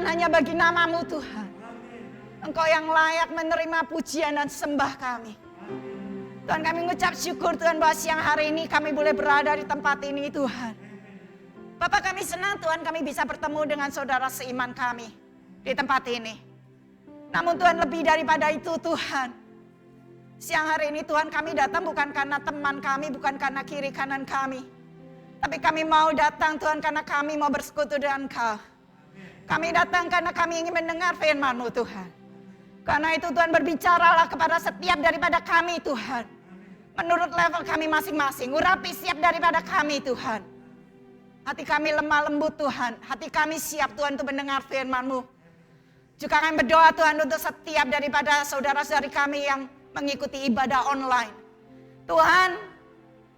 hanya bagi nama-Mu Tuhan. Engkau yang layak menerima pujian dan sembah kami. Tuhan, kami mengucap syukur Tuhan bahwa siang hari ini kami boleh berada di tempat ini Tuhan. Bapak, kami senang Tuhan kami bisa bertemu dengan saudara seiman kami di tempat ini. Namun Tuhan, lebih daripada itu Tuhan, siang hari ini Tuhan kami datang bukan karena teman kami, bukan karena kiri kanan kami. Tapi kami mau datang Tuhan karena kami mau bersekutu dengan Engkau. Kami datang karena kami ingin mendengar firman-Mu Tuhan. Karena itu Tuhan, berbicaralah kepada setiap daripada kami Tuhan. Menurut level kami masing-masing. Urapi siap daripada kami Tuhan. Hati kami lemah lembut Tuhan. Hati kami siap Tuhan untuk mendengar firman-Mu. Juga kami berdoa Tuhan untuk setiap daripada saudara-saudari kami yang mengikuti ibadah online. Tuhan,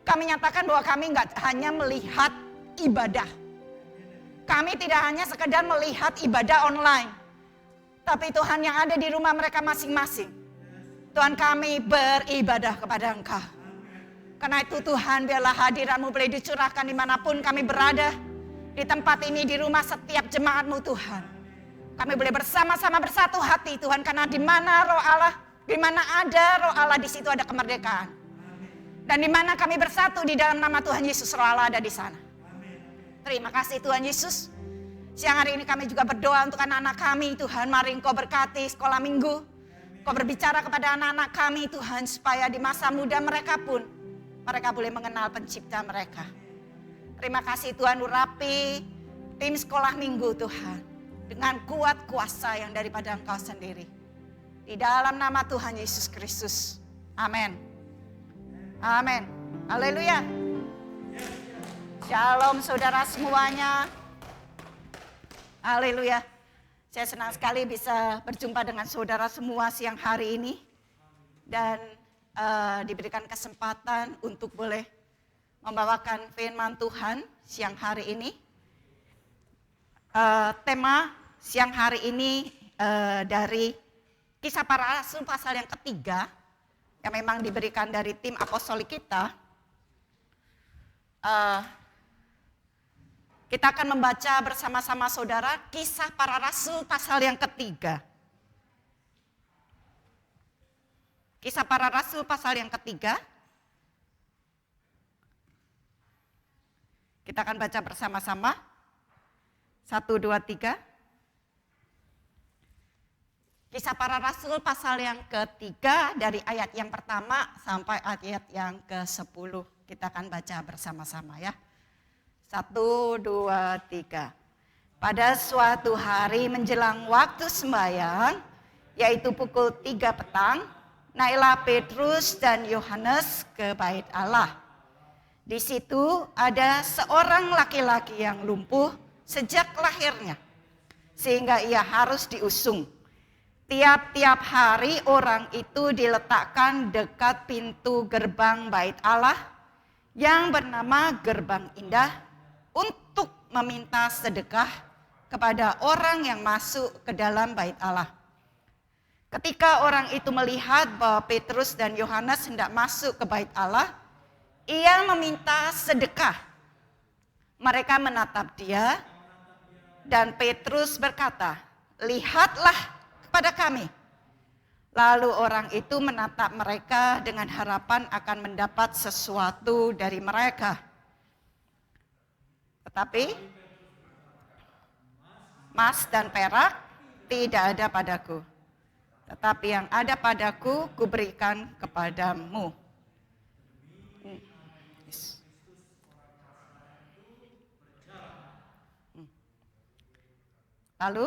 kami nyatakan bahwa kami enggak hanya melihat ibadah. Kami tidak hanya sekedar melihat ibadah online. Tapi Tuhan yang ada di rumah mereka masing-masing. Tuhan, kami beribadah kepada Engkau. Karena itu Tuhan, biarlah hadirat-Mu boleh dicurahkan dimanapun kami berada. Di tempat ini, di rumah setiap jemaat-Mu Tuhan. Kami boleh bersama-sama bersatu hati Tuhan. Karena di mana roh Allah, di mana ada roh Allah, di situ ada kemerdekaan. Dan di mana kami bersatu di dalam nama Tuhan Yesus, roh Allah ada di sana. Terima kasih Tuhan Yesus. Siang hari ini kami juga berdoa untuk anak-anak kami Tuhan. Mari Engkau berkati sekolah minggu. Engkau berbicara kepada anak-anak kami Tuhan. Supaya di masa muda mereka pun, mereka boleh mengenal pencipta mereka. Terima kasih Tuhan, urapi tim sekolah minggu Tuhan. Dengan kuat kuasa yang daripada Engkau sendiri. Di dalam nama Tuhan Yesus Kristus. Amin. Amin. Haleluya. Shalom saudara semuanya. Haleluya. Saya senang sekali bisa berjumpa dengan saudara semua siang hari ini. Dan diberikan kesempatan untuk boleh membawakan firman Tuhan siang hari ini. Tema siang hari ini dari Kisah Para Rasul pasal yang ketiga. Yang memang diberikan dari tim apostolik kita. Kita akan membaca bersama-sama saudara Kisah Para Rasul pasal yang ketiga. Kisah Para Rasul pasal yang ketiga. Kita akan baca bersama-sama. 1, 2, 3. Kisah Para Rasul pasal yang ketiga dari ayat yang pertama sampai ayat yang ke-10. Kita akan baca bersama-sama ya. 1, 2, 3. Pada suatu hari menjelang waktu sembahyang, yaitu pukul 3 petang, naiklah Petrus dan Yohanes ke bait Allah. Di situ ada seorang laki-laki yang lumpuh sejak lahirnya, sehingga ia harus diusung. Tiap-tiap hari orang itu diletakkan dekat pintu gerbang bait Allah yang bernama Gerbang Indah, untuk meminta sedekah kepada orang yang masuk ke dalam bait Allah. Ketika orang itu melihat bahwa Petrus dan Yohanes hendak masuk ke bait Allah, ia meminta sedekah. Mereka menatap dia dan Petrus berkata, "Lihatlah kepada kami." Lalu orang itu menatap mereka dengan harapan akan mendapat sesuatu dari mereka. Tetapi emas dan perak tidak ada padaku. Tetapi yang ada padaku kuberikan kepadamu. Lalu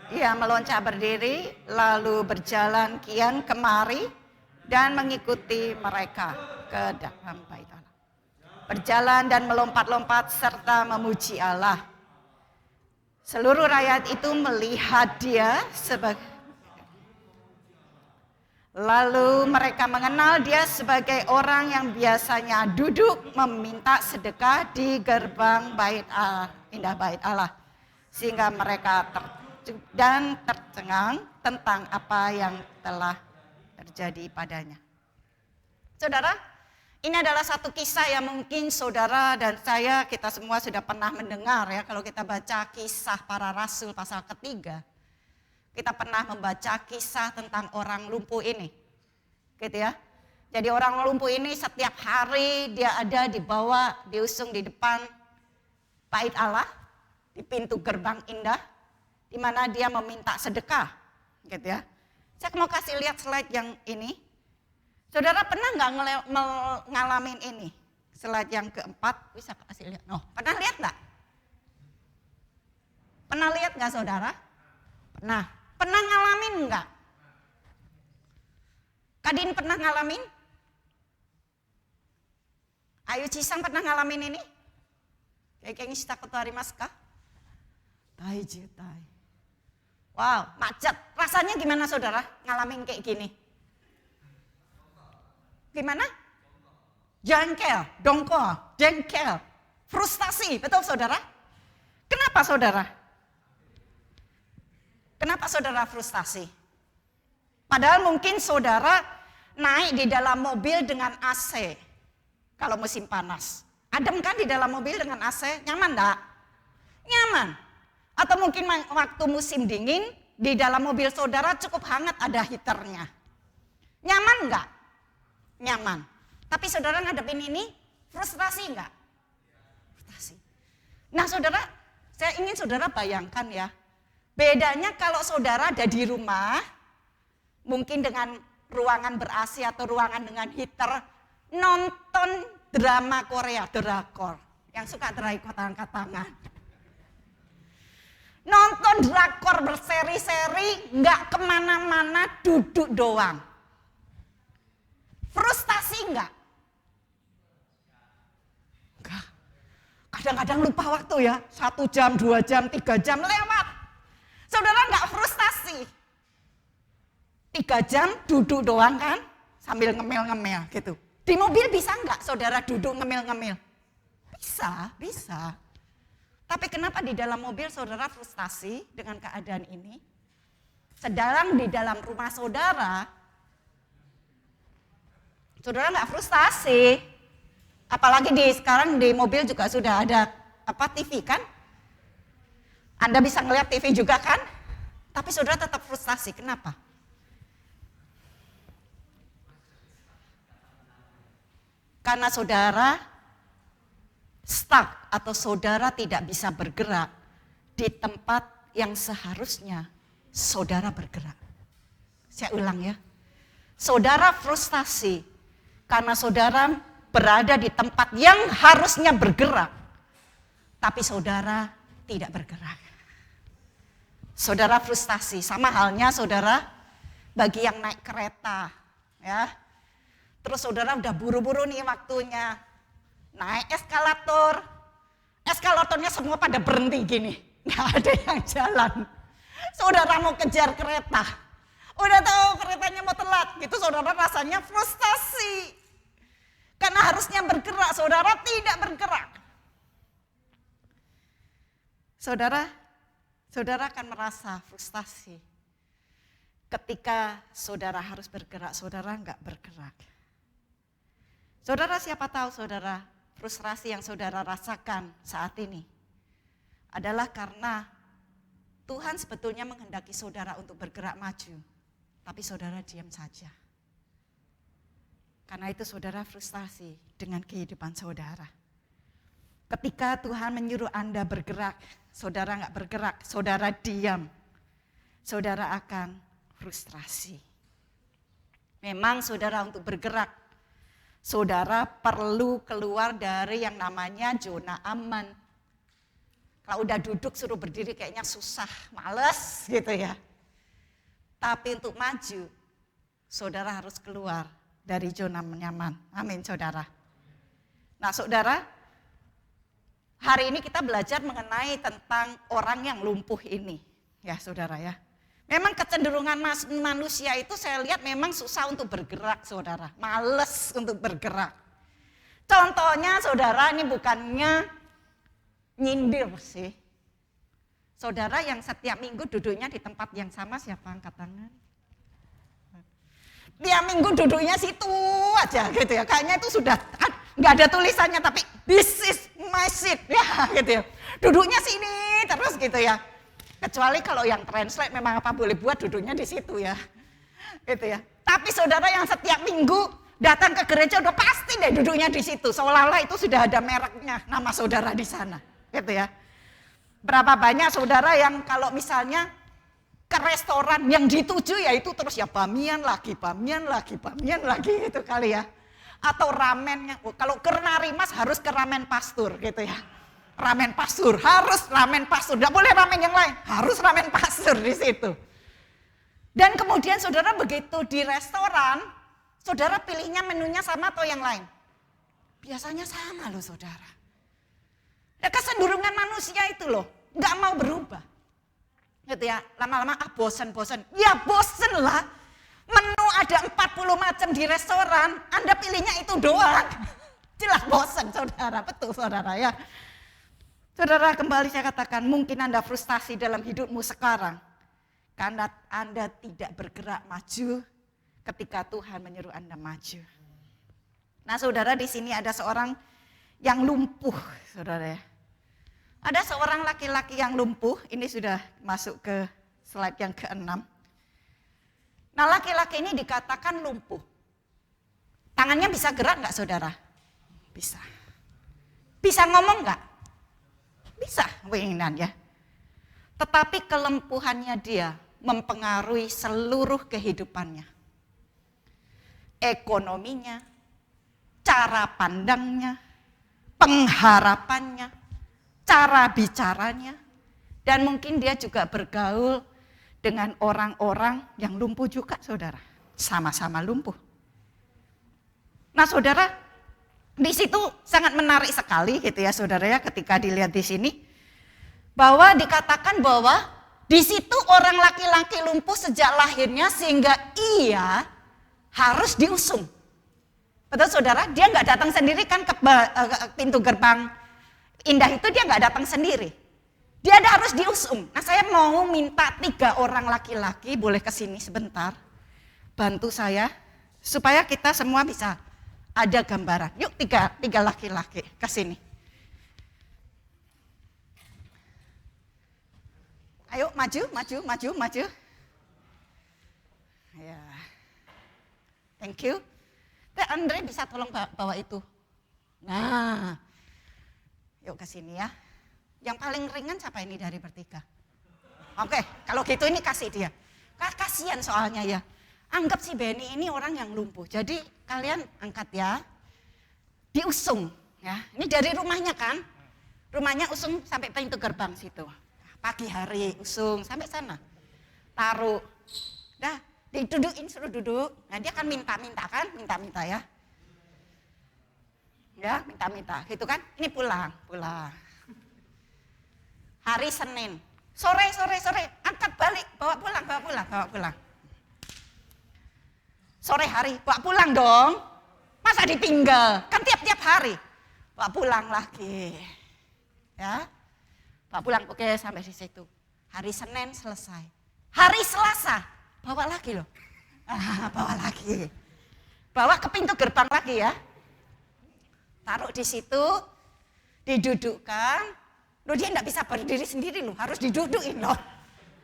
ia meloncat berdiri, lalu berjalan kian kemari dan mengikuti mereka ke dalam bait Allah. Berjalan dan melompat-lompat serta memuji Allah. Seluruh rakyat itu melihat dia sebagai, lalu mereka mengenal dia sebagai orang yang biasanya duduk meminta sedekah di gerbang bait Allah, indah bait Allah. Sehingga mereka dan tercengang tentang apa yang telah terjadi padanya. Saudara, ini adalah satu kisah yang mungkin saudara dan saya, kita semua sudah pernah mendengar ya. Kalau kita baca kisah para rasul pasal ketiga, kita pernah membaca kisah tentang orang lumpuh ini. Gitu ya. Jadi orang lumpuh ini setiap hari dia ada dibawa, diusung di depan bait Allah, di pintu gerbang indah, di mana dia meminta sedekah. Gitu ya. Saya mau kasih lihat slide yang ini. Saudara pernah nggak ngalamin ini? Slide yang keempat, bisa kasih lihat. Oh, pernah lihat nggak? Pernah lihat nggak saudara? Pernah. Pernah ngalamin nggak? Kadin pernah ngalamin? Ayu Cisang pernah ngalamin ini? Kayak kita ketari maska? Tai jitai. Wow, macet. Rasanya gimana saudara? Ngalamin kayak gini? Gimana? Jengkel, dongkol, jengkel, frustasi, betul saudara? Kenapa saudara? Kenapa saudara frustasi? Padahal mungkin saudara naik di dalam mobil dengan AC kalau musim panas. Adem kan di dalam mobil dengan AC? Nyaman enggak? Nyaman. Atau mungkin waktu musim dingin di dalam mobil saudara cukup hangat ada heaternya. Nyaman enggak? Nyaman. Tapi saudara ngadepin ini frustrasi enggak? Frustrasi. Nah saudara, saya ingin saudara bayangkan ya. Bedanya kalau saudara ada di rumah, mungkin dengan ruangan ber-AC atau ruangan dengan heater, nonton drama Korea, drakor. Yang suka drakor angkat tangan. Nonton drakor berseri-seri, enggak kemana-mana, duduk doang. Frustasi enggak? Enggak. Kadang-kadang lupa waktu ya. 1 jam, 2 jam, 3 jam lewat. Saudara enggak frustasi. 3 jam duduk doang kan? Sambil ngemil-ngemil gitu. Di mobil bisa enggak saudara duduk ngemil-ngemil? Bisa, bisa. Tapi kenapa di dalam mobil saudara frustasi dengan keadaan ini? Sedang di dalam rumah saudara, saudara nggak frustasi, apalagi sekarang di mobil juga sudah ada TV kan? Anda bisa ngeliat TV juga kan? Tapi saudara tetap frustasi, kenapa? Karena saudara stuck atau saudara tidak bisa bergerak di tempat yang seharusnya saudara bergerak. Saya ulang ya, saudara frustasi karena saudara berada di tempat yang harusnya bergerak, tapi saudara tidak bergerak. Saudara frustasi, sama halnya saudara bagi yang naik kereta, ya. Terus saudara udah buru-buru nih waktunya, naik eskalatornya semua pada berhenti gini, nggak ada yang jalan. Saudara mau kejar kereta, udah tahu keretanya mau telat, gitu saudara rasanya frustasi. Karena harusnya bergerak, saudara tidak bergerak. Saudara akan merasa frustasi. Ketika saudara harus bergerak, saudara enggak bergerak. Saudara siapa tahu saudara, frustrasi yang saudara rasakan saat ini adalah karena Tuhan sebetulnya menghendaki saudara untuk bergerak maju. Tapi saudara diam saja. Karena itu saudara frustasi dengan kehidupan saudara. Ketika Tuhan menyuruh Anda bergerak, saudara enggak bergerak, saudara diam. Saudara akan frustrasi. Memang saudara untuk bergerak, saudara perlu keluar dari yang namanya zona aman. Kalau udah duduk suruh berdiri kayaknya susah, males gitu ya. Tapi untuk maju, saudara harus keluar dari zona nyaman. Amin saudara. Nah saudara, hari ini kita belajar mengenai tentang orang yang lumpuh ini. Ya saudara ya. Memang kecenderungan manusia itu saya lihat memang susah untuk bergerak saudara. Males untuk bergerak. Contohnya saudara, ini bukannya nyindir sih. Saudara yang setiap minggu duduknya di tempat yang sama, siapa angkat tangan? Tiap minggu duduknya situ aja gitu ya. Kayaknya itu sudah nggak ada tulisannya, tapi this is my seat ya gitu ya. Duduknya sini terus gitu ya. Kecuali kalau yang translate memang apa boleh buat duduknya di situ ya. Gitu ya. Tapi saudara yang setiap minggu datang ke gereja udah pasti deh duduknya di situ. Seolah-olah itu sudah ada mereknya nama saudara di sana. Gitu ya. Berapa banyak saudara yang kalau misalnya ke restoran yang dituju ya itu terus ya bamian lagi gitu kali ya. Atau ramennya, kalau ke Narimas harus ke ramen pastur gitu ya. Ramen pastur, harus ramen pastur, tidak boleh ramen yang lain, harus ramen pastur di situ. Dan kemudian saudara begitu di restoran, saudara pilihnya menunya sama atau yang lain? Biasanya sama loh saudara. Ya kecenderungan manusia itu loh, nggak mau berubah. Gitu ya, lama-lama bosen. Ya bosen lah, menu ada 40 macam di restoran, Anda pilihnya itu doang. Jelas bosen saudara, betul saudara ya. Saudara kembali saya katakan, mungkin Anda frustasi dalam hidupmu sekarang. Karena Anda tidak bergerak maju ketika Tuhan menyuruh Anda maju. Nah saudara di sini ada seorang yang lumpuh saudara ya. Ada seorang laki-laki yang lumpuh, ini sudah masuk ke slide yang ke-6. Nah laki-laki ini dikatakan lumpuh. Tangannya bisa gerak enggak saudara? Bisa. Bisa ngomong enggak? Bisa, winginan ya. Tetapi kelempuhannya dia mempengaruhi seluruh kehidupannya. Ekonominya, cara pandangnya, pengharapannya, cara bicaranya, dan mungkin dia juga bergaul dengan orang-orang yang lumpuh juga saudara, sama-sama lumpuh. Nah saudara, di situ sangat menarik sekali gitu ya saudara ya ketika dilihat di sini, bahwa dikatakan bahwa di situ orang laki-laki lumpuh sejak lahirnya sehingga ia harus diusung. Betul saudara, dia nggak datang sendiri kan ke pintu gerbang Indah itu dia nggak datang sendiri. Dia harus diusung. Nah saya mau minta 3 orang laki-laki boleh kesini sebentar. Bantu saya supaya kita semua bisa ada gambaran. Yuk 3 laki-laki kesini. Ayo maju. Ya. Thank you. Teh Andre bisa tolong bawa itu. Nah. Yuk ke sini ya. Yang paling ringan siapa ini dari bertiga? Oke, kalau gitu ini kasih dia. Kasihan soalnya ya. Anggap si Benny ini orang yang lumpuh. Jadi kalian angkat ya. Diusung ya. Ini dari rumahnya kan? Rumahnya usung sampai pintu gerbang situ. Pagi hari usung sampai sana. Taruh. Dah, didudukin suruh duduk. Nah dia kan minta-minta kan? Minta-minta ya. Ya, minta-minta, gitu kan? Ini pulang. Hari Senin, sore, angkat balik, bawa pulang. Sore hari, bawa pulang dong. Masa ditinggal? Kan tiap-tiap hari. Bawa pulang lagi. Ya, bawa pulang, oke sampai di situ. Hari Senin selesai. Hari Selasa, bawa lagi loh. Bawa lagi. Bawa ke pintu gerbang lagi ya. Taruh di situ, didudukkan. Loh dia enggak bisa berdiri sendiri loh, harus didudukin loh.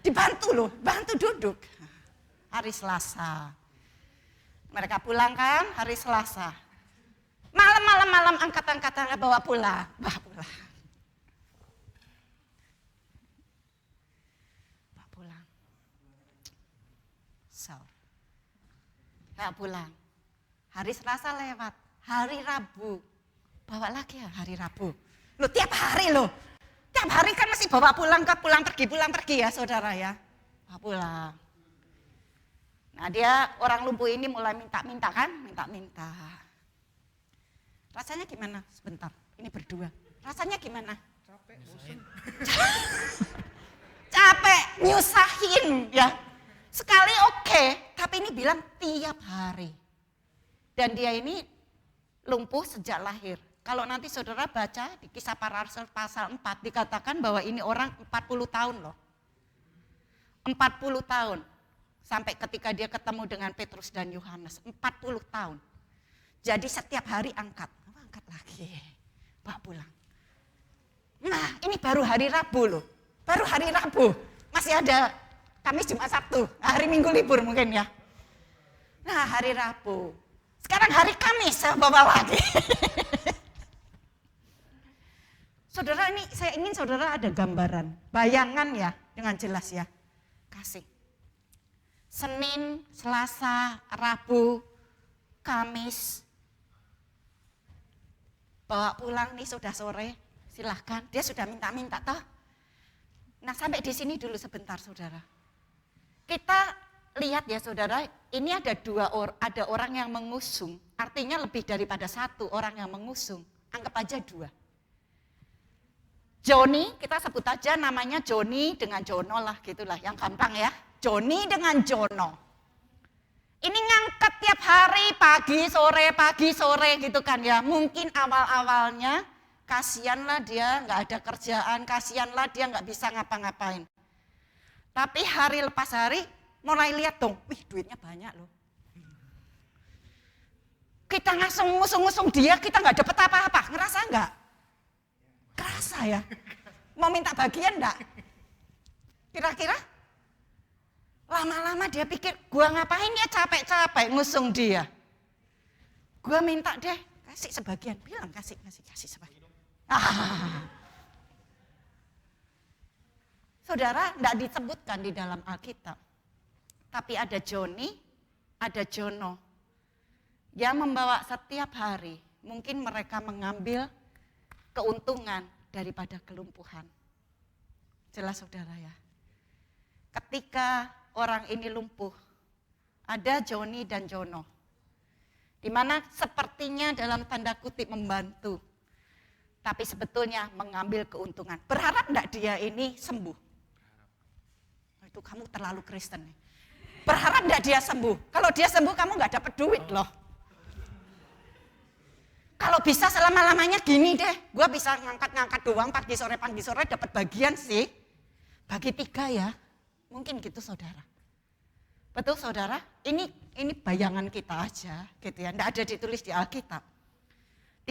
Dibantu loh, bantu duduk. Hari Selasa. Mereka pulang kan hari Selasa. Malam angkat-angkatan bawa pulang. Bawa pulang. Bawa pulang. Hari Selasa lewat, hari Rabu. Bawa lagi ya hari Rabu. Loh tiap hari loh. Tiap hari kan masih bawa pulang pergi ya saudara ya. Bawa pulang. Nah dia orang lumpuh ini mulai minta-minta kan. Minta-minta. Rasanya gimana? Sebentar, ini berdua. Rasanya gimana? Capek, bosan. Capek, nyusahin ya. Sekali oke, tapi ini bilang tiap hari. Dan dia ini lumpuh sejak lahir. Kalau nanti saudara baca di Kisah Para Rasul pasal 4 dikatakan bahwa ini orang 40 tahun loh. 40 tahun sampai ketika dia ketemu dengan Petrus dan Yohanes. 40 tahun. Jadi setiap hari angkat lagi, bawa pulang. Nah ini baru hari Rabu loh. Baru hari Rabu. Masih ada Kamis, Jumat, Sabtu. Hari Minggu libur mungkin ya. Nah hari Rabu. Sekarang hari Kamis saya bawa lagi. Saudara, ini saya ingin saudara ada gambaran, bayangan ya dengan jelas ya. Kasih. Senin, Selasa, Rabu, Kamis. Bawa pulang nih sudah sore, silahkan. Dia sudah minta-minta toh. Nah sampai di sini dulu sebentar saudara. Kita lihat ya saudara, ini ada ada orang yang mengusung. Artinya lebih daripada satu orang yang mengusung. Anggap aja 2. Joni, kita sebut aja namanya Joni dengan Jono lah gitulah, yang gampang ya. Joni dengan Jono. Ini ngangkat tiap hari pagi sore gitu kan ya. Mungkin awal-awalnya kasihanlah dia nggak ada kerjaan, kasihanlah dia nggak bisa ngapa-ngapain. Tapi hari lepas hari mulai lihat dong, wih duitnya banyak loh. Kita ngusung dia, kita nggak dapat apa-apa, ngerasa nggak? Kerasa ya? Mau minta bagian enggak? Kira-kira? Lama-lama dia pikir, gua ngapain ya capek-capek ngusung dia. Gua minta deh, kasih sebagian. Bilang kasih sebagian. Saudara, enggak disebutkan di dalam Alkitab. Tapi ada Joni, ada Jono. Yang membawa setiap hari, mungkin mereka mengambil keuntungan daripada kelumpuhan. Jelas saudara ya. Ketika orang ini lumpuh, ada Joni dan Jono. Di mana sepertinya dalam tanda kutip membantu. Tapi sebetulnya mengambil keuntungan. Berharap enggak dia ini sembuh? Itu kamu terlalu Kristen. Berharap enggak dia sembuh? Kalau dia sembuh kamu enggak dapat duit loh. Kalau bisa selama-lamanya gini deh, gue bisa ngangkat-ngangkat doang pagi sore dapat bagian sih. Bagi 3 ya, mungkin gitu saudara. Betul saudara? Ini bayangan kita aja gitu ya, enggak ada ditulis di Alkitab.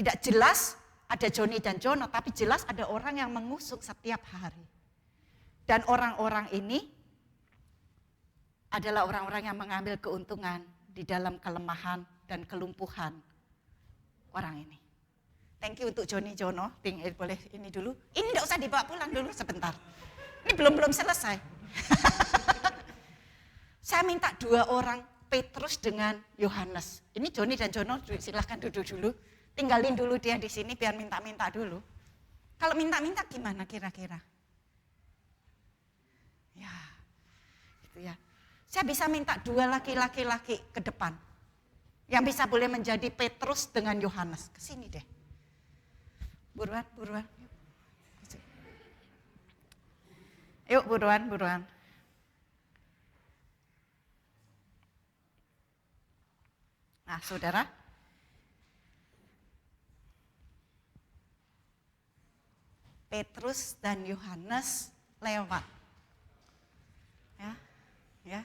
Tidak jelas ada Joni dan Jono, tapi jelas ada orang yang mengusung setiap hari. Dan orang-orang ini adalah orang-orang yang mengambil keuntungan di dalam kelemahan dan kelumpuhan orang ini. Thank you untuk Joni Jono. Boleh ini dulu. Ini enggak usah dibawa pulang dulu sebentar. Ini belum selesai. Saya minta 2 orang, Petrus dengan Yohanes. Ini Joni dan Jono, silahkan duduk dulu. Tinggalin dulu dia di sini biar minta-minta dulu. Kalau minta-minta gimana kira-kira? Ya, gitu ya. Saya bisa minta 2 laki-laki ke depan. Yang bisa boleh menjadi Petrus dengan Yohanes. Kesini deh. Buruan. Yuk buruan. Nah saudara. Petrus dan Yohanes lewat. Ya.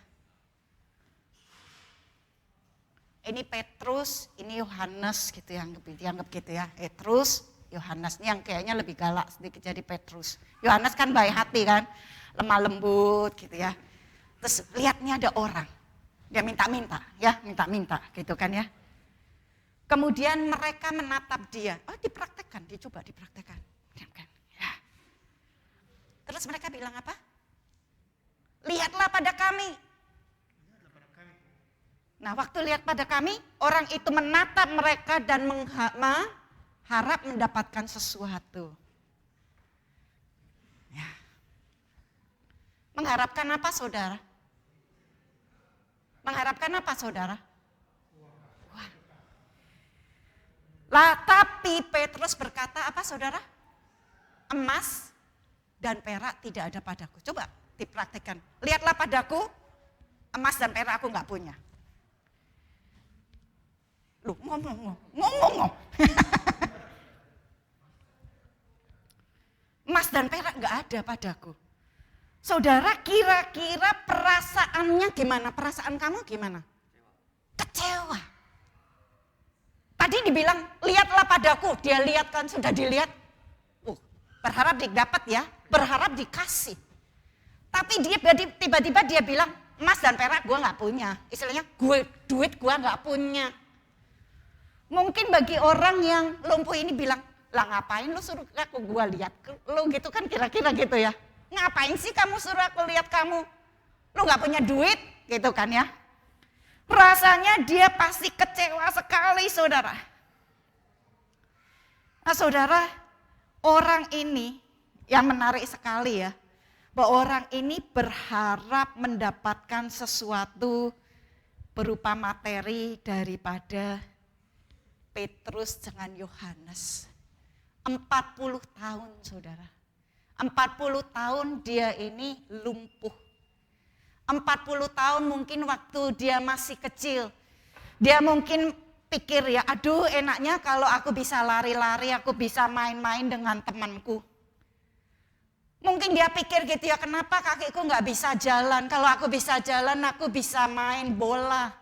Ini Petrus, ini Yohanes gitu ya, dianggap gitu ya. Petrus, Yohanes ini yang kayaknya lebih galak sedikit jadi Petrus. Yohanes kan baik hati kan, lemah lembut gitu ya. Terus lihat nih ada orang, dia minta-minta gitu kan ya. Kemudian mereka menatap dia, dipraktekkan, dicoba dipraktekkan. Ya. Terus mereka bilang apa? Lihatlah pada kami. Nah waktu lihat pada kami, orang itu menatap mereka dan mengharap mendapatkan sesuatu. Ya. Mengharapkan apa saudara? Mengharapkan apa saudara? Wah. Lah tapi Petrus berkata apa saudara? Emas dan perak tidak ada padaku. Coba dipraktikkan. Lihatlah padaku, emas dan perak aku enggak punya. Loh, ngomong. emas dan perak nggak ada padaku. Saudara, kira-kira perasaannya gimana? Perasaan kamu gimana? Kecewa. Tadi dibilang, lihatlah padaku. Dia lihat kan, sudah dilihat. Berharap didapat ya, berharap dikasih. Tapi dia tiba-tiba dia bilang, emas dan perak gue gak punya. Istilahnya, duit gue gak punya. Mungkin bagi orang yang lumpuh ini bilang, lah ngapain lu suruh aku gue lihat? Lu gitu kan kira-kira gitu ya. Ngapain sih kamu suruh aku lihat kamu? Lu gak punya duit gitu kan ya. Rasanya dia pasti kecewa sekali saudara. Nah saudara, orang ini yang menarik sekali ya. Bahwa orang ini berharap mendapatkan sesuatu berupa materi daripada Petrus dengan Yohanes. 40 tahun saudara. 40 tahun dia ini lumpuh. 40 tahun mungkin waktu dia masih kecil. Dia mungkin pikir ya, aduh enaknya kalau aku bisa lari-lari, aku bisa main-main dengan temanku. Mungkin dia pikir gitu ya, kenapa kakiku gak bisa jalan? Kalau aku bisa jalan, aku bisa main bola.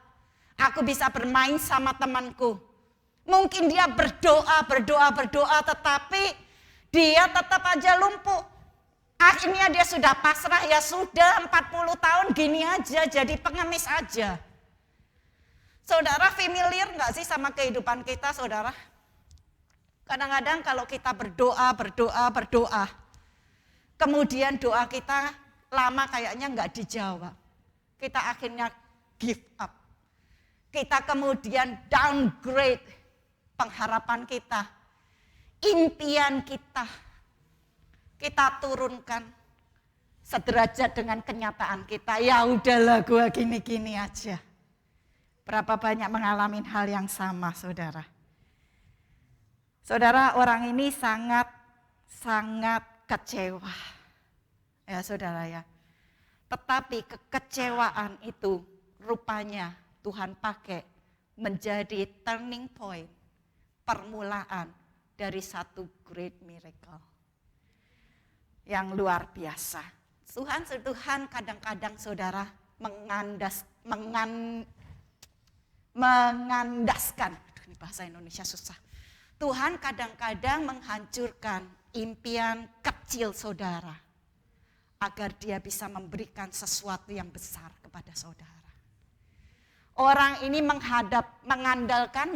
Aku bisa bermain sama temanku. Mungkin dia berdoa, tetapi dia tetap aja lumpuh. Akhirnya dia sudah pasrah, ya sudah 40 tahun gini aja, jadi pengemis aja. Saudara familiar gak sih sama kehidupan kita saudara? Kadang-kadang kalau kita berdoa, kemudian doa kita lama kayaknya gak dijawab. Kita akhirnya give up. Kita kemudian downgrade pengharapan kita, impian kita turunkan sederajat dengan kenyataan kita. Ya udahlah gue gini-gini aja. Berapa banyak mengalami hal yang sama saudara. Saudara, orang ini sangat kecewa. Ya saudara ya. Tetapi kekecewaan itu rupanya Tuhan pakai menjadi turning point. Permulaan dari satu great miracle yang luar biasa. Tuhan kadang-kadang saudara mengandaskan, aduh ini bahasa Indonesia susah. Tuhan kadang-kadang menghancurkan impian kecil saudara agar dia bisa memberikan sesuatu yang besar kepada saudara. Orang ini mengharapkan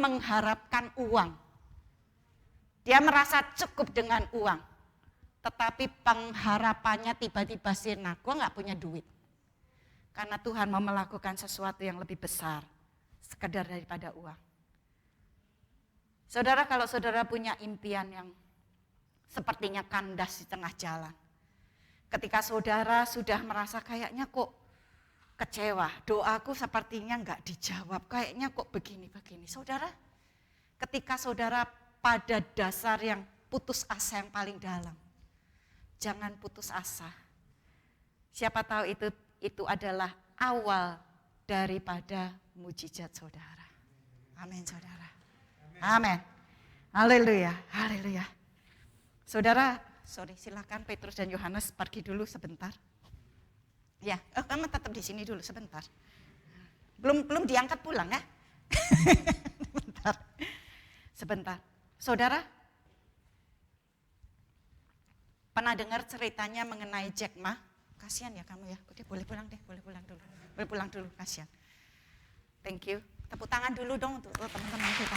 uang. Dia merasa cukup dengan uang. Tetapi pengharapannya tiba-tiba sirna. Gue gak punya duit. Karena Tuhan mau melakukan sesuatu yang lebih besar. Sekedar daripada uang. Saudara, kalau saudara punya impian yang sepertinya kandas di tengah jalan. Ketika saudara sudah merasa kayaknya kok kecewa. Doaku sepertinya gak dijawab. Kayaknya kok begini-begini. Saudara, ketika saudara pada dasar yang putus asa yang paling dalam. Jangan putus asa. Siapa tahu itu adalah awal daripada mujizat saudara. Amin saudara. Amin. Haleluya. Haleluya. Saudara, silakan Petrus dan Yohanes pergi dulu sebentar. Ya, kamu tetap di sini dulu sebentar. Belum diangkat pulang ya. Sebentar. Saudara, pernah dengar ceritanya mengenai Jack Ma? Kasihan ya kamu ya. Udah boleh pulang dulu. Boleh pulang dulu, kasihan. Thank you. Tepuk tangan dulu dong untuk teman-teman kita.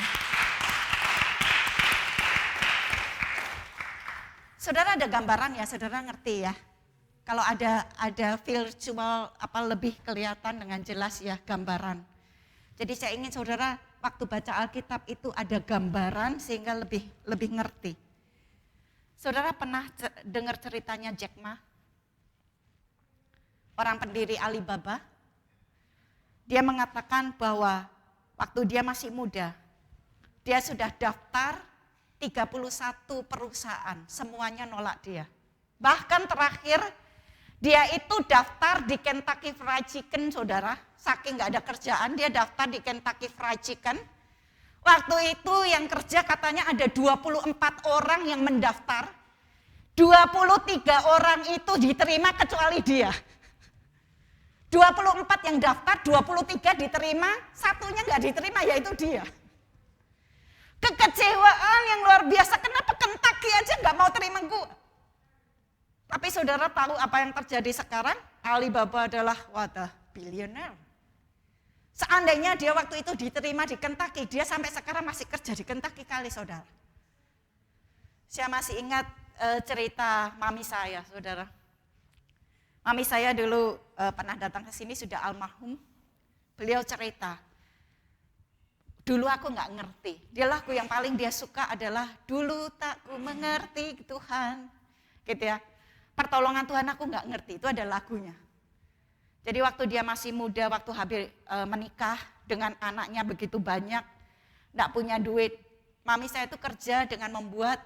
Saudara ada gambaran ya, saudara ngerti ya. Kalau ada virtual lebih kelihatan dengan jelas ya gambaran. Jadi saya ingin saudara waktu baca Alkitab itu ada gambaran sehingga lebih ngerti. Saudara pernah dengar ceritanya Jack Ma? Orang pendiri Alibaba. Dia mengatakan bahwa waktu dia masih muda, dia sudah daftar 31 perusahaan, semuanya nolak dia. Bahkan terakhir dia itu daftar di Kentucky Fried Chicken saudara. Saking gak ada kerjaan, dia daftar di Kentucky Fried Chicken. Waktu itu yang kerja katanya ada 24 orang yang mendaftar. 23 orang itu diterima kecuali dia. 24 yang daftar, 23 diterima, satunya nggak diterima, yaitu dia. Kekecewaan yang luar biasa, kenapa Kentucky aja nggak mau terima gue? Tapi saudara tahu apa yang terjadi sekarang? Alibaba adalah billionaire. Seandainya dia waktu itu diterima di Kentucky, dia sampai sekarang masih kerja di Kentucky kali saudara. Saya masih ingat cerita mami saya, saudara. Mami saya dulu pernah datang ke sini, sudah almarhum. Beliau cerita, dulu aku nggak ngerti. Dia lagu yang paling dia suka adalah dulu tak ku mengerti Tuhan, gitu ya. Pertolongan Tuhan aku nggak ngerti, itu ada lagunya. Jadi waktu dia masih muda, waktu habis menikah dengan anaknya begitu banyak, nggak punya duit. Mami saya itu kerja dengan membuat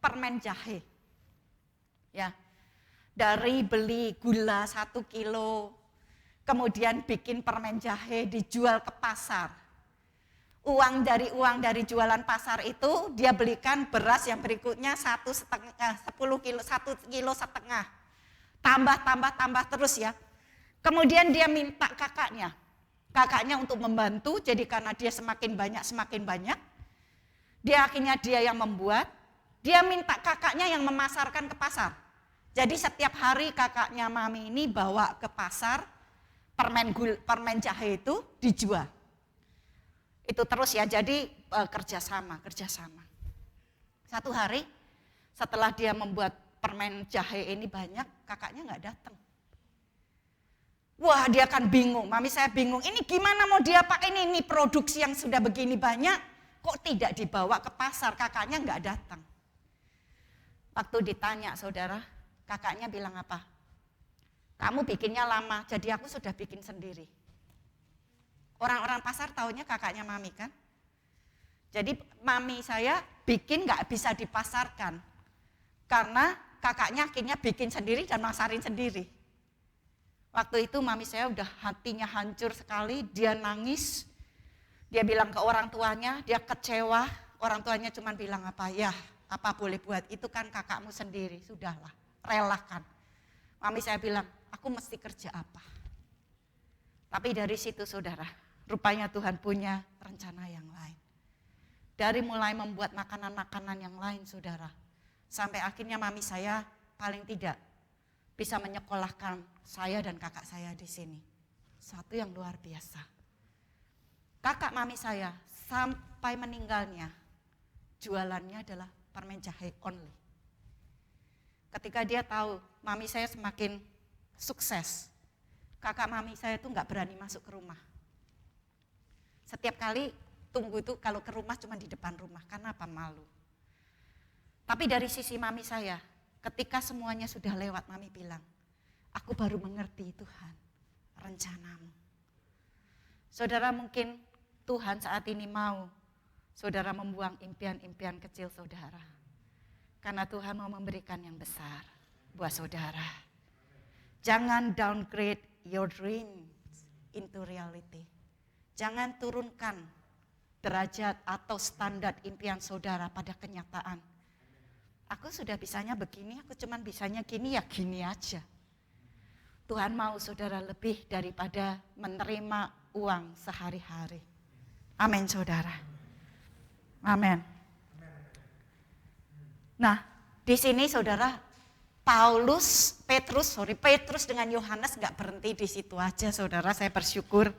permen jahe, ya. Dari beli gula 1 kilo, kemudian bikin permen jahe dijual ke pasar. Uang dari jualan pasar itu dia belikan beras yang berikutnya 1,5 kilo, 1,5 kilo. Tambah terus ya. Kemudian dia minta kakaknya untuk membantu, jadi karena dia semakin banyak, dia akhirnya dia yang membuat, dia minta kakaknya yang memasarkan ke pasar. Jadi setiap hari kakaknya mami ini bawa ke pasar permen jahe itu dijual. Itu terus ya, jadi kerjasama. Satu hari setelah dia membuat permen jahe ini banyak, kakaknya nggak datang. Wah, dia kan bingung, mami saya bingung, ini gimana mau dia pakai ini produksi yang sudah begini banyak, kok tidak dibawa ke pasar, kakaknya nggak datang. Waktu ditanya saudara, kakaknya bilang apa? Kamu bikinnya lama, jadi aku sudah bikin sendiri. Orang-orang pasar taunya kakaknya mami kan? Jadi mami saya bikin gak bisa dipasarkan. Karena kakaknya akhirnya bikin sendiri dan masarin sendiri. Waktu itu mami saya udah hatinya hancur sekali, dia nangis. Dia bilang ke orang tuanya, dia kecewa. Orang tuanya cuma bilang apa? Ya, apa boleh buat, itu kan kakakmu sendiri, sudahlah. Relakan. Mami saya bilang, aku mesti kerja apa? Tapi dari situ saudara, rupanya Tuhan punya rencana yang lain. Dari mulai membuat makanan-makanan yang lain saudara, sampai akhirnya mami saya paling tidak bisa menyekolahkan saya dan kakak saya di sini. Satu yang luar biasa. Kakak mami saya sampai meninggalnya, jualannya adalah permen jahe only. Ketika dia tahu mami saya semakin sukses, kakak mami saya itu nggak berani masuk ke rumah. Setiap kali tunggu itu kalau ke rumah cuma di depan rumah, karena apa? Malu. Tapi dari sisi mami saya, ketika semuanya sudah lewat, mami bilang, aku baru mengerti Tuhan, rencanamu. Saudara, mungkin Tuhan saat ini mau saudara membuang impian-impian kecil saudara. Karena Tuhan mau memberikan yang besar buat saudara. Jangan downgrade your dreams into reality. Jangan turunkan derajat atau standar impian saudara pada kenyataan. Aku sudah bisanya begini, aku cuman bisanya gini, ya gini aja. Tuhan mau saudara lebih daripada menerima uang sehari-hari. Amin saudara. Amin. Nah, di sini saudara, Petrus dengan Yohanes nggak berhenti di situ aja saudara, saya bersyukur.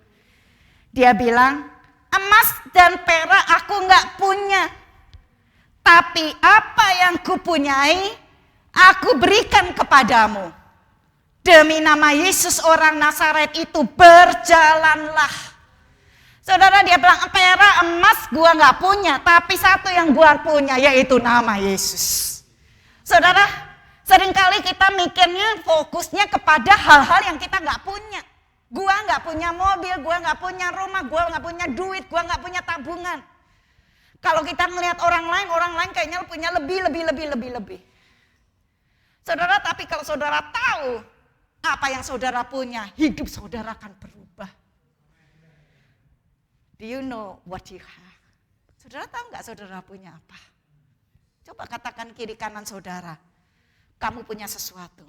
Dia bilang, emas dan perak aku nggak punya, tapi apa yang kupunyai, aku berikan kepadamu. Demi nama Yesus orang Nazaret itu berjalanlah. Saudara, dia bilang, perak emas gua nggak punya, tapi satu yang gua punya yaitu nama Yesus. Saudara, seringkali kita mikirnya fokusnya kepada hal-hal yang kita nggak punya. Gua nggak punya mobil, gua nggak punya rumah, gua nggak punya duit, gua nggak punya tabungan. Kalau kita melihat orang lain kayaknya punya lebih. Saudara, tapi kalau saudara tahu apa yang saudara punya, hidup saudara akan berubah. Do you know what you have? Saudara tahu nggak saudara punya apa? Coba katakan kiri kanan saudara. kamu punya sesuatu.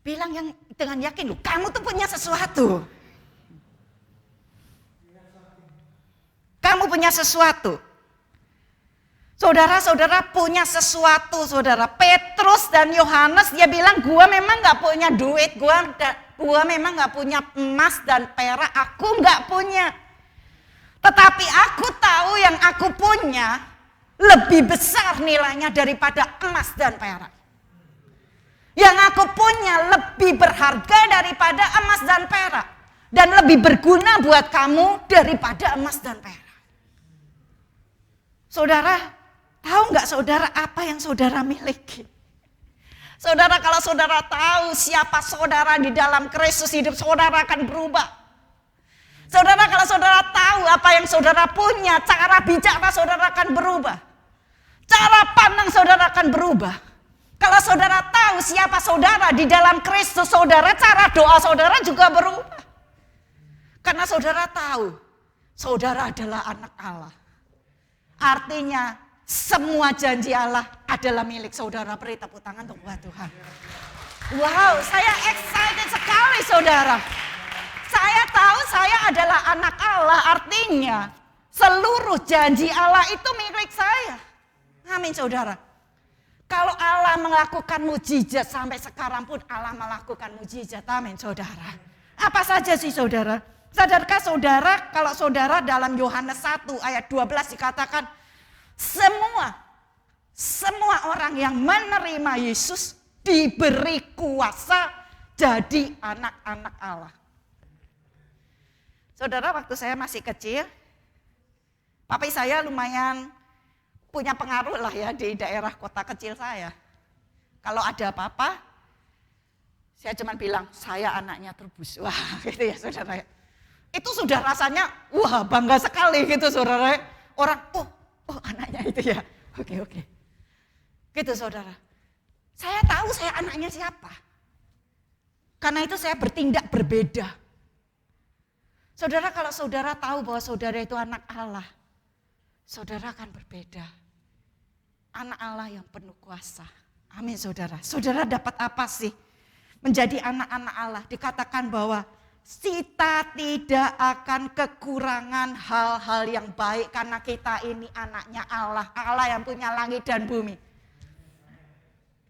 Bilang yang dengan yakin, loh, kamu tuh punya sesuatu. Kamu punya sesuatu. Saudara-saudara punya sesuatu, saudara. Petrus dan Yohanes dia bilang, gua memang gak punya duit, gua memang gak punya emas dan perak, aku gak punya. Tetapi aku tahu yang aku punya lebih besar nilainya daripada emas dan perak. Yang aku punya lebih berharga daripada emas dan perak. Dan lebih berguna buat kamu daripada emas dan perak. Saudara, tahu nggak saudara apa yang saudara miliki? Saudara, kalau saudara tahu siapa saudara di dalam Kristus, hidup saudara akan berubah. Saudara, kalau saudara tahu apa yang saudara punya, cara bicara saudara akan berubah. Cara pandang saudara akan berubah. Kalau saudara tahu siapa saudara di dalam Kristus saudara, cara doa saudara juga berubah. Karena saudara tahu, saudara adalah anak Allah. Artinya semua janji Allah adalah milik saudara. Beri tepuk tangan untuk buat Tuhan. Wow, saya excited sekali saudara. Saya tahu saya adalah anak Allah, artinya seluruh janji Allah itu milik saya. Amin saudara. Kalau Allah melakukan mujizat, sampai sekarang pun Allah melakukan mujizat. Amin saudara. Apa saja sih saudara? Sadarkah saudara kalau saudara dalam Yohanes 1 ayat 12 dikatakan semua orang yang menerima Yesus diberi kuasa jadi anak-anak Allah. Saudara, waktu saya masih kecil, papi saya lumayan punya pengaruh lah ya di daerah kota kecil saya. Kalau ada apa-apa, saya cuma bilang, saya anaknya Trubus. Wah gitu ya saudara. Itu sudah rasanya, wah bangga sekali gitu saudara. Orang, oh anaknya itu ya. Oke. Gitu saudara. Saya tahu saya anaknya siapa. Karena itu saya bertindak berbeda. Saudara, kalau saudara tahu bahwa saudara itu anak Allah, saudara akan berbeda. Anak Allah yang penuh kuasa. Amin saudara. Saudara dapat apa sih? Menjadi anak-anak Allah. Dikatakan bahwa kita tidak akan kekurangan hal-hal yang baik. Karena kita ini anaknya Allah. Allah yang punya langit dan bumi.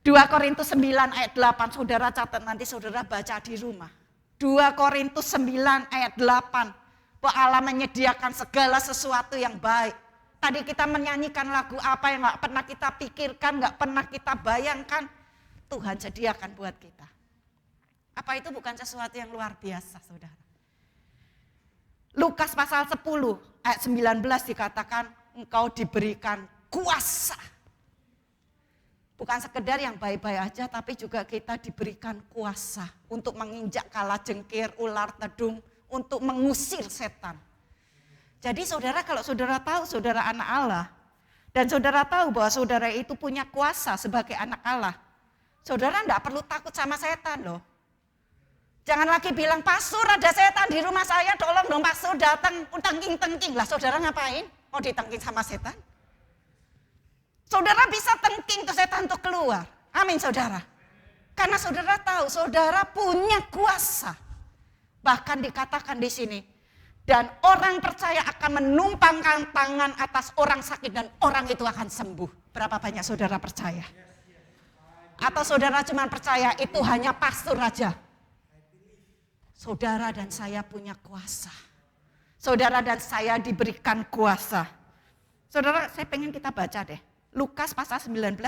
2 Korintus 9 ayat 8. Saudara catat nanti saudara baca di rumah. 2 Korintus 9 ayat 8. Bahwa Allah menyediakan segala sesuatu yang baik. Tadi kita menyanyikan lagu apa yang gak pernah kita pikirkan, gak pernah kita bayangkan. Tuhan sediakan buat kita. Apa itu bukan sesuatu yang luar biasa saudara? Lukas pasal 10 ayat 19 dikatakan engkau diberikan kuasa. Bukan sekedar yang baik-baik aja, tapi juga kita diberikan kuasa untuk menginjak kalajengkir, ular, tedung, untuk mengusir setan. Jadi saudara, kalau saudara tahu saudara anak Allah, dan saudara tahu bahwa saudara itu punya kuasa sebagai anak Allah, saudara enggak perlu takut sama setan loh. Jangan lagi bilang, pastor ada setan di rumah saya, tolong dong pastor datang, tengking-tengking. Lah saudara ngapain? Mau ditengking sama setan? Saudara bisa tengking tuh setan untuk keluar. Amin saudara. Karena saudara tahu, saudara punya kuasa. Bahkan dikatakan di sini, dan orang percaya akan menumpangkan tangan atas orang sakit dan orang itu akan sembuh. Berapa banyak saudara percaya? Atau saudara cuma percaya itu hanya pastor aja? Saudara dan saya punya kuasa. Saudara dan saya diberikan kuasa. Saudara, saya pengen kita baca deh. Lukas pasal 19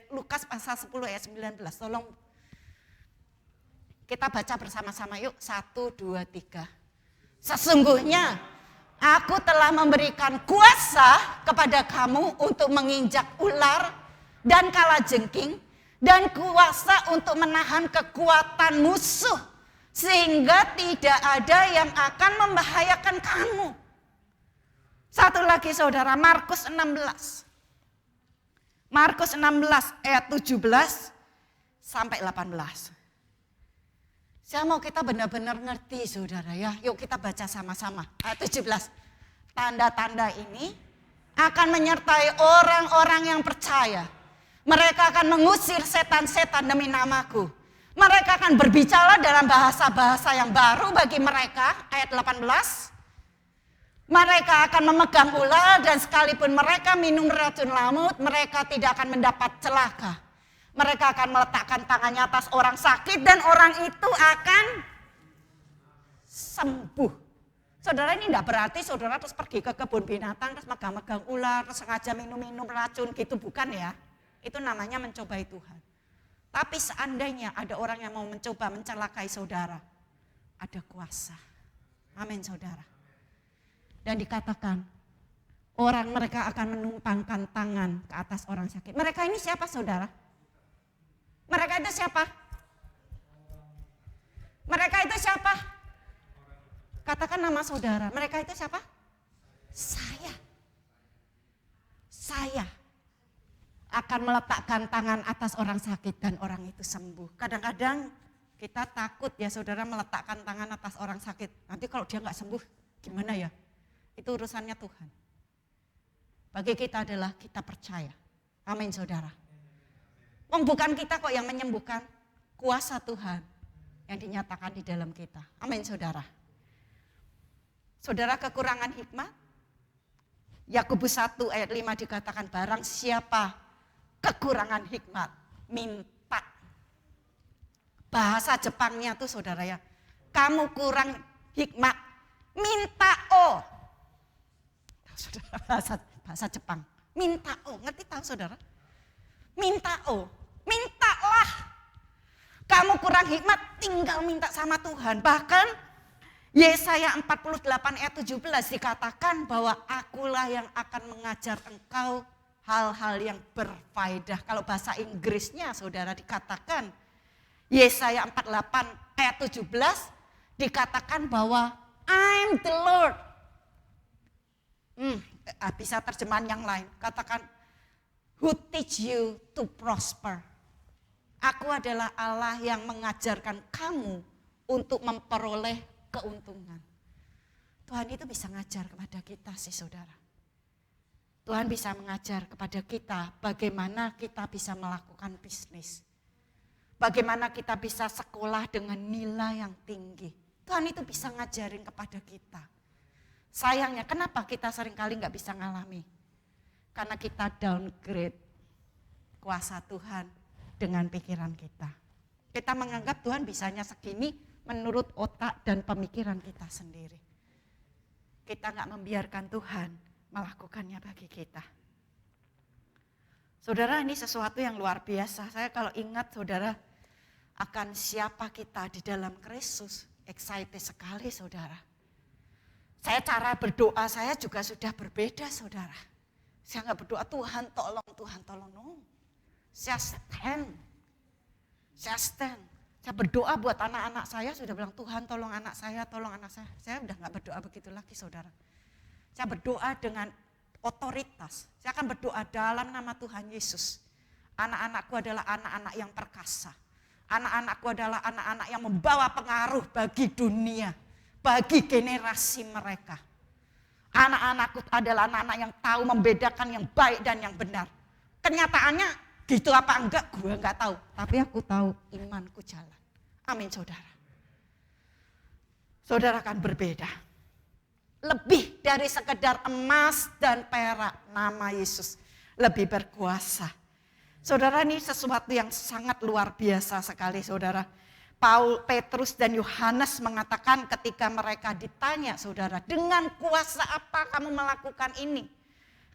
Lukas pasal 10 ayat 19. Tolong kita baca bersama-sama yuk. 1, 2, 3. Sesungguhnya aku telah memberikan kuasa kepada kamu untuk menginjak ular dan kalajengking dan kuasa untuk menahan kekuatan musuh sehingga tidak ada yang akan membahayakan kamu. Satu lagi saudara, Markus 16. Markus 16 ayat 17 sampai 18. Saya mau kita benar-benar ngerti saudara ya. Yuk kita baca sama-sama. Ayat 17. Tanda-tanda ini akan menyertai orang-orang yang percaya. Mereka akan mengusir setan-setan demi namaku. Mereka akan berbicara dalam bahasa-bahasa yang baru bagi mereka. Ayat 18. Mereka akan memegang ular dan sekalipun mereka minum racun laut, mereka tidak akan mendapat celaka. Mereka akan meletakkan tangannya atas orang sakit dan orang itu akan sembuh. Saudara, ini tidak berarti saudara terus pergi ke kebun binatang, terus megang-megang ular, terus sengaja minum-minum racun gitu, bukan ya. Itu namanya mencobai Tuhan. Tapi seandainya ada orang yang mau mencoba mencelakai saudara, ada kuasa. Amin saudara. Dan dikatakan, orang mereka akan menumpangkan tangan ke atas orang sakit. Mereka ini siapa saudara? Mereka itu siapa? Mereka itu siapa? Katakan nama saudara. Mereka itu siapa? Saya. Saya akan meletakkan tangan atas orang sakit dan orang itu sembuh. Kadang-kadang kita takut ya saudara meletakkan tangan atas orang sakit. Nanti kalau dia nggak sembuh gimana ya? Itu urusannya Tuhan. Bagi kita adalah kita percaya. Amin saudara. Bukan kita kok yang menyembuhkan, kuasa Tuhan yang dinyatakan di dalam kita. Amin saudara. Saudara, kekurangan hikmat, Yakobus 1 ayat 5 dikatakan, barang siapa kekurangan hikmat, minta. Bahasa Jepangnya tuh saudara ya, kamu kurang hikmat, minta oh. Saudara, bahasa Jepang, minta oh, ngerti tahu saudara? Minta oh, mintalah. Kamu kurang hikmat, tinggal minta sama Tuhan. Bahkan Yesaya 48 ayat 17 dikatakan bahwa akulah yang akan mengajar engkau hal-hal yang berfaedah. Kalau bahasa Inggrisnya saudara dikatakan, Yesaya 48 ayat 17 dikatakan bahwa I'm the Lord. Bisa terjemahan yang lain, katakan who teach you to prosper. Aku adalah Allah yang mengajarkan kamu untuk memperoleh keuntungan. Tuhan itu bisa ngajar kepada kita sih saudara. Tuhan bisa mengajar kepada kita bagaimana kita bisa melakukan bisnis. Bagaimana kita bisa sekolah dengan nilai yang tinggi. Tuhan itu bisa ngajarin kepada kita. Sayangnya kenapa kita seringkali nggak bisa ngalami? Karena kita downgrade kuasa Tuhan dengan pikiran kita. Kita menganggap Tuhan bisanya segini menurut otak dan pemikiran kita sendiri. Kita nggak membiarkan Tuhan melakukannya bagi kita. Saudara, ini sesuatu yang luar biasa. Saya kalau ingat saudara akan siapa kita di dalam Kristus, excited sekali saudara. Saya cara berdoa saya juga sudah berbeda saudara. Saya nggak berdoa Tuhan tolong. No. Saya stand. Saya berdoa buat anak-anak saya, sudah bilang Tuhan tolong anak saya. Saya udah nggak berdoa begitu lagi saudara. Saya berdoa dengan otoritas. Saya akan berdoa dalam nama Tuhan Yesus. Anak-anakku adalah anak-anak yang perkasa. Anak-anakku adalah anak-anak yang membawa pengaruh bagi dunia, bagi generasi mereka. Anak-anakku adalah anak-anak yang tahu membedakan yang baik dan yang benar. Kenyataannya gitu apa enggak, gue enggak tahu. Tapi aku tahu imanku jalan. Amin saudara. Saudara akan berbeda. Lebih dari sekedar emas dan perak, nama Yesus lebih berkuasa. Saudara, ini sesuatu yang sangat luar biasa sekali saudara. Petrus dan Yohanes mengatakan ketika mereka ditanya saudara, dengan kuasa apa kamu melakukan ini?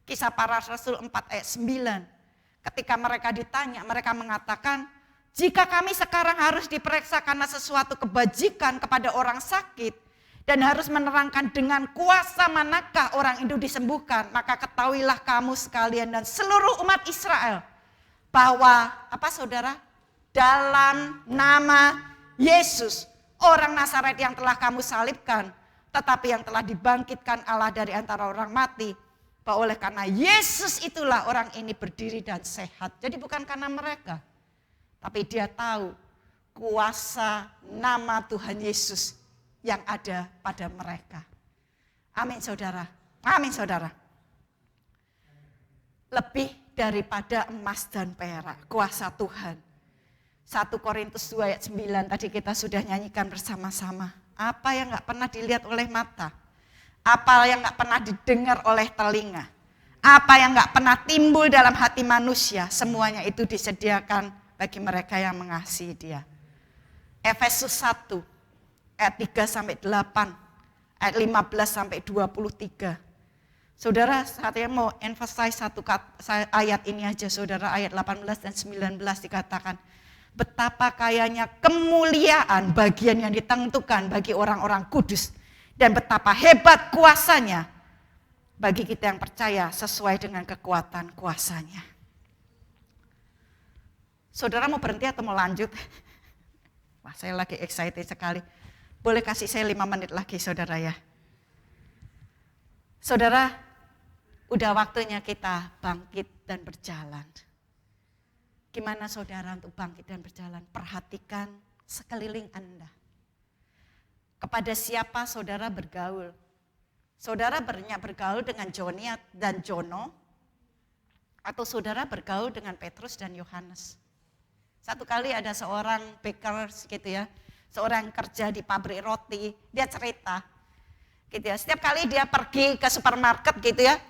Kisah Para Rasul 4 ayat 9. Ketika mereka ditanya, mereka mengatakan, jika kami sekarang harus diperiksa karena sesuatu kebajikan kepada orang sakit, dan harus menerangkan dengan kuasa manakah orang itu disembuhkan, maka ketahuilah kamu sekalian dan seluruh umat Israel, bahwa apa saudara? Dalam nama Yesus, orang Nazaret yang telah kamu salibkan, tetapi yang telah dibangkitkan Allah dari antara orang mati, bahwa oleh karena Yesus itulah orang ini berdiri dan sehat. Jadi bukan karena mereka, tapi dia tahu kuasa nama Tuhan Yesus yang ada pada mereka. Amin saudara. Amin saudara. Lebih daripada emas dan perak. Kuasa Tuhan. 1 Korintus 2 ayat 9 tadi kita sudah nyanyikan bersama-sama. Apa yang gak pernah dilihat oleh mata, apa yang gak pernah didengar oleh telinga, apa yang gak pernah timbul dalam hati manusia, semuanya itu disediakan bagi mereka yang mengasihi Dia. Efesus 1 ayat 3 sampai 8, ayat 15 sampai 23. Saudara, saya mau emphasize satu ayat ini aja, saudara, ayat 18 dan 19 dikatakan, betapa kayanya kemuliaan bagian yang ditentukan bagi orang-orang kudus, dan betapa hebat kuasanya bagi kita yang percaya sesuai dengan kekuatan kuasanya. Saudara mau berhenti atau mau lanjut? Wah, saya lagi excited sekali. Boleh kasih saya 5 menit lagi, saudara ya. Saudara, udah waktunya kita bangkit dan berjalan. Gimana saudara untuk bangkit dan berjalan? Perhatikan sekeliling Anda. Kepada siapa saudara bergaul? Saudara banyak bergaul dengan Joni dan Jono? Atau saudara bergaul dengan Petrus dan Yohanes? Satu kali ada seorang baker gitu ya, seorang kerja di pabrik roti, dia cerita gitu ya. Setiap kali dia pergi ke supermarket gitu ya,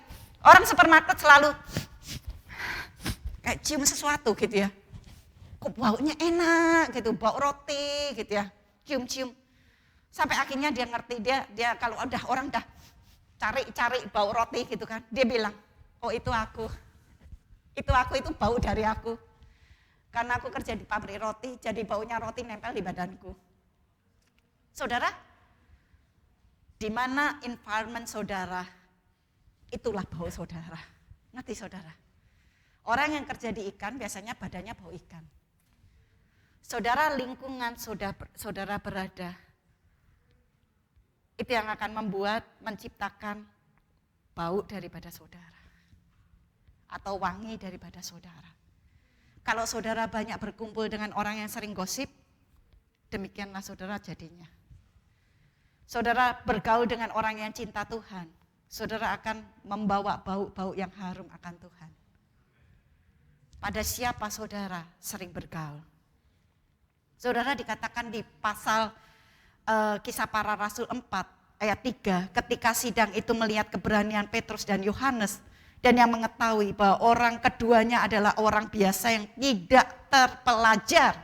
orang supermarket selalu kayak cium sesuatu gitu ya. Kok baunya enak gitu, bau roti gitu ya, cium-cium. Sampai akhirnya dia ngerti, dia kalau udah orang dah cari bau roti gitu kan, dia bilang, oh itu aku itu bau dari aku. Karena aku kerja di pabrik roti, jadi baunya roti nempel di badanku. Saudara, di mana environment saudara, itulah bau saudara. Ngerti saudara? Orang yang kerja di ikan biasanya badannya bau ikan. Saudara, lingkungan saudara berada, itu yang akan menciptakan bau daripada saudara. Atau wangi daripada saudara. Kalau saudara banyak berkumpul dengan orang yang sering gosip, demikianlah saudara jadinya. Saudara bergaul dengan orang yang cinta Tuhan, saudara akan membawa bau-bau yang harum akan Tuhan. Pada siapa saudara sering bergaul? Saudara, dikatakan di pasal Kisah Para Rasul 4 ayat 3, ketika sidang itu melihat keberanian Petrus dan Yohanes, dan yang mengetahui bahwa orang keduanya adalah orang biasa yang tidak terpelajar.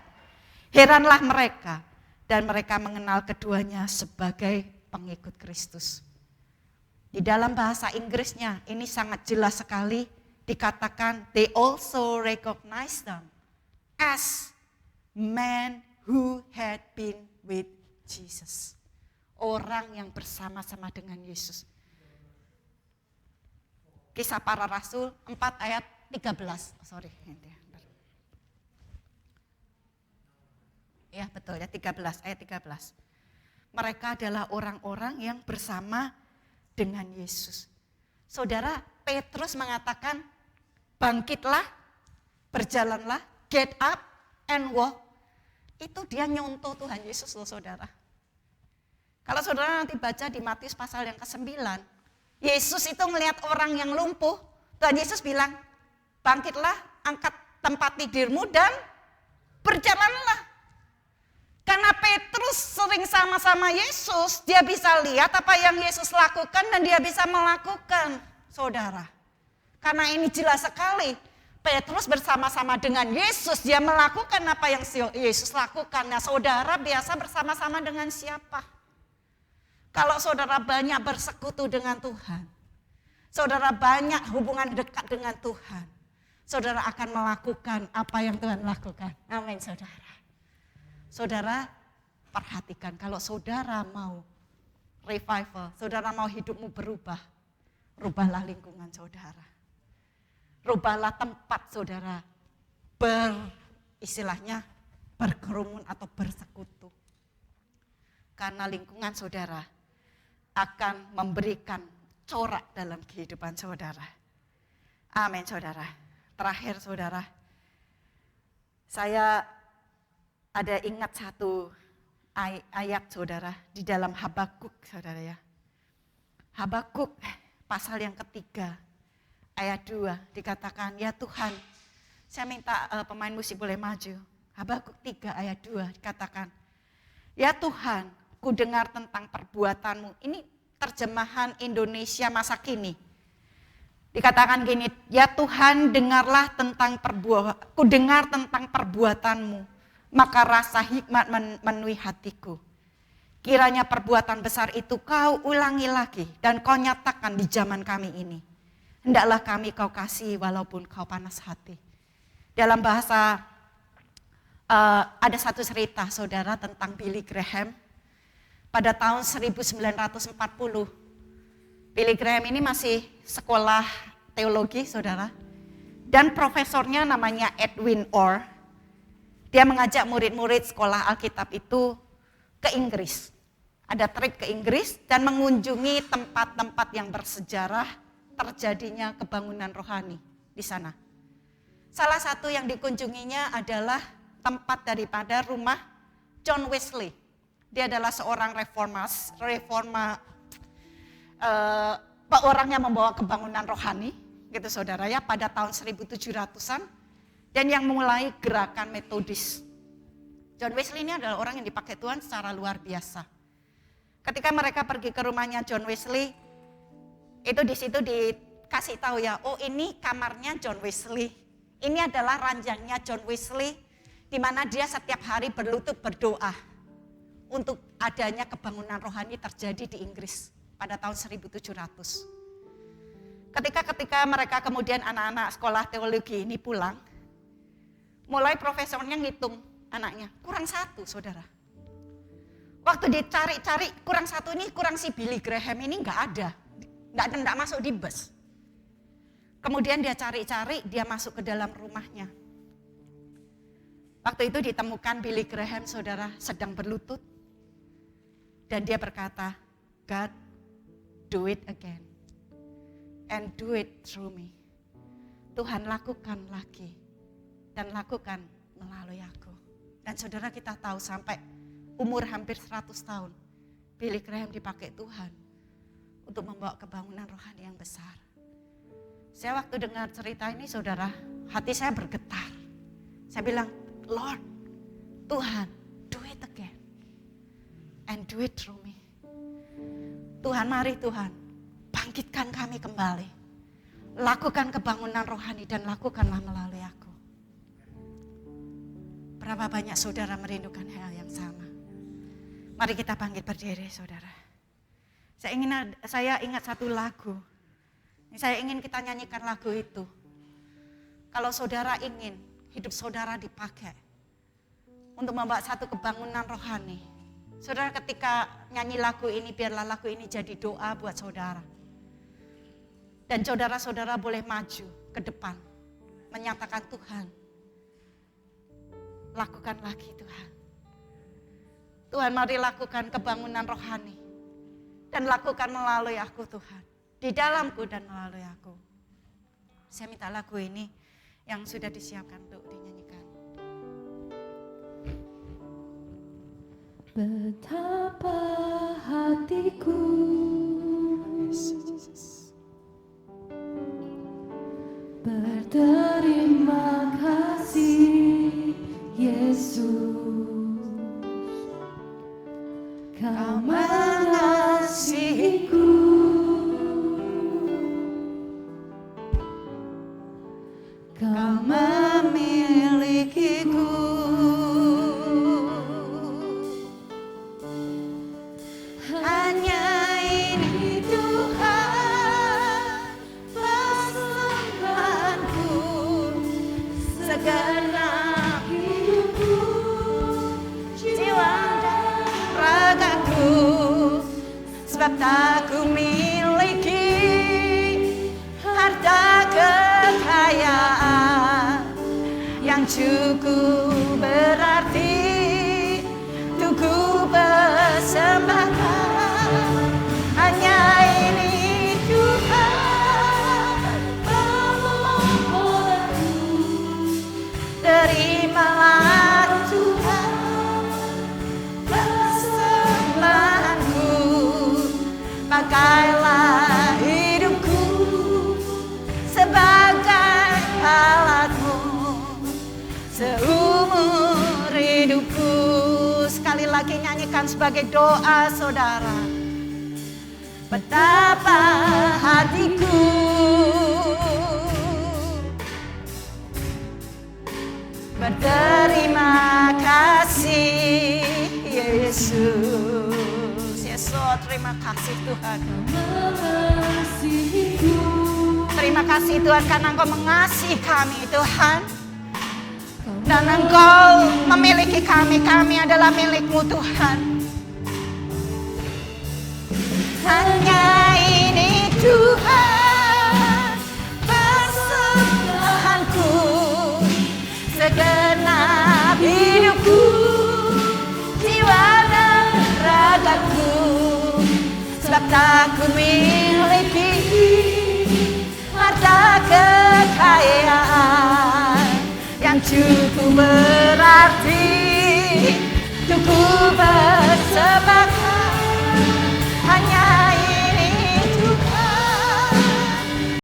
Heranlah mereka, dan mereka mengenal keduanya sebagai pengikut Kristus. Di dalam bahasa Inggrisnya ini sangat jelas sekali dikatakan, they also recognize them as men who had been with Jesus. Orang yang bersama-sama dengan Yesus. Kisah Para Rasul 4 ayat 13. Ya betul ya, 13 ayat 13. Mereka adalah orang-orang yang bersama dengan Yesus. Saudara, Petrus mengatakan, bangkitlah, berjalanlah, get up and walk. Itu dia nyontoh Tuhan Yesus loh saudara. Kalau saudara nanti baca di Matius pasal yang ke-9, Yesus itu melihat orang yang lumpuh, Tuhan Yesus bilang, bangkitlah, angkat tempat tidurmu dan berjalanlah. Karena Petrus sering sama-sama Yesus, dia bisa lihat apa yang Yesus lakukan dan dia bisa melakukan, saudara. Karena ini jelas sekali, Petrus bersama-sama dengan Yesus, dia melakukan apa yang Yesus lakukan. Nah saudara biasa bersama-sama dengan siapa? Kalau saudara banyak bersekutu dengan Tuhan, saudara banyak hubungan dekat dengan Tuhan, saudara akan melakukan apa yang Tuhan lakukan. Amin saudara. Saudara perhatikan, kalau saudara mau revival, saudara mau hidupmu berubah, rubahlah lingkungan saudara. Rubahlah tempat saudara istilahnya berkerumun atau bersekutu. Karena lingkungan saudara akan memberikan corak dalam kehidupan saudara. Amin saudara. Terakhir saudara, saya ada ingat satu ayat saudara di dalam Habakuk saudara ya. Habakuk pasal yang ketiga ayat 2 dikatakan, ya Tuhan, saya minta pemain musik boleh maju. Habakuk 3 ayat 2 dikatakan, ya Tuhan, ku dengar tentang perbuatanmu. Ini terjemahan Indonesia masa kini. Dikatakan gini, ya Tuhan, dengarlah tentang ku dengar tentang perbuatanmu, maka rasa hikmat memenuhi hatiku. Kiranya perbuatan besar itu kau ulangi lagi dan kau nyatakan di zaman kami ini. Hendaklah kami kau kasih walaupun kau panas hati. Dalam bahasa, ada satu cerita saudara tentang Billy Graham. Pada tahun 1940, Billy Graham ini masih sekolah teologi saudara. Dan profesornya namanya Edwin Orr. Dia mengajak murid-murid sekolah Alkitab itu ke Inggris. Ada trip ke Inggris dan mengunjungi tempat-tempat yang bersejarah terjadinya kebangunan rohani di sana. Salah satu yang dikunjunginya adalah tempat daripada rumah John Wesley. Dia adalah seorang orang yang membawa kebangunan rohani, gitu saudara ya, pada tahun 1700-an dan yang mulai gerakan metodis. John Wesley ini adalah orang yang dipakai Tuhan secara luar biasa. Ketika mereka pergi ke rumahnya John Wesley, itu di situ dikasih tahu ya, oh ini kamarnya John Wesley. Ini adalah ranjangnya John Wesley, di mana dia setiap hari berlutut berdoa untuk adanya kebangunan rohani terjadi di Inggris pada tahun 1700. Ketika mereka kemudian anak-anak sekolah teologi ini pulang, mulai profesornya ngitung anaknya, kurang 1 saudara. Waktu dicari-cari kurang 1 ini, kurang si Billy Graham ini enggak ada. Enggak masuk di bus. Kemudian dia cari-cari, dia masuk ke dalam rumahnya. Waktu itu ditemukan Billy Graham saudara sedang berlutut. Dan dia berkata, God, do it again. And do it through me. Tuhan lakukan lagi. Dan lakukan melalui aku. Dan saudara kita tahu sampai umur hampir 100 tahun. Billy Graham dipakai Tuhan untuk membawa kebangunan rohani yang besar. Saya waktu dengar cerita ini saudara, hati saya bergetar. Saya bilang, Lord, Tuhan, do it again. And do it through me. Tuhan, mari Tuhan, bangkitkan kami kembali. Lakukan kebangunan rohani dan lakukanlah melalui aku. Berapa banyak saudara merindukan hal yang sama. Mari kita bangkit berdiri saudara. Saya ingat satu lagu. Saya ingin kita nyanyikan lagu itu. Kalau saudara ingin hidup saudara dipakai untuk membawa satu kebangunan rohani. Saudara ketika nyanyi lagu ini, biarlah lagu ini jadi doa buat saudara. Dan saudara-saudara boleh maju ke depan. Menyatakan Tuhan, lakukan lagi Tuhan. Tuhan mari lakukan kebangunan rohani. Dan lakukan melalui aku Tuhan. Di dalamku dan melalui aku. Saya minta lagu ini yang sudah disiapkan untuk dinyanyikan. Betapa hatiku berterima kasih Yesus. Kau mengasihiku, Kau memilikiku, hanya ini Tuhan persembahanku, segenap hidupku, jiwa dan ragaku, sebab tak ku miliki harta kekayaan yang cukup berarti untuk ku persembahkan. Hanya ini Tuhan permohonanku, terimalah Tuhan persembahanku, pakailah hidupku sebagai lagi nyanyikan sebagai doa saudara. Betapa hatiku berterima kasih Yesus. Yesus, terima kasih Tuhan. Terima kasih Tuhan karena Engkau mengasihi kami Tuhan. Dan Engkau memiliki kami, kami adalah milik-Mu Tuhan. Hanya ini Tuhan persembahanku, segenap hidupku, jiwa dan ragaku, sebab tak ku miliki harta kekayaan yang cukup berarti untuk ku bersembah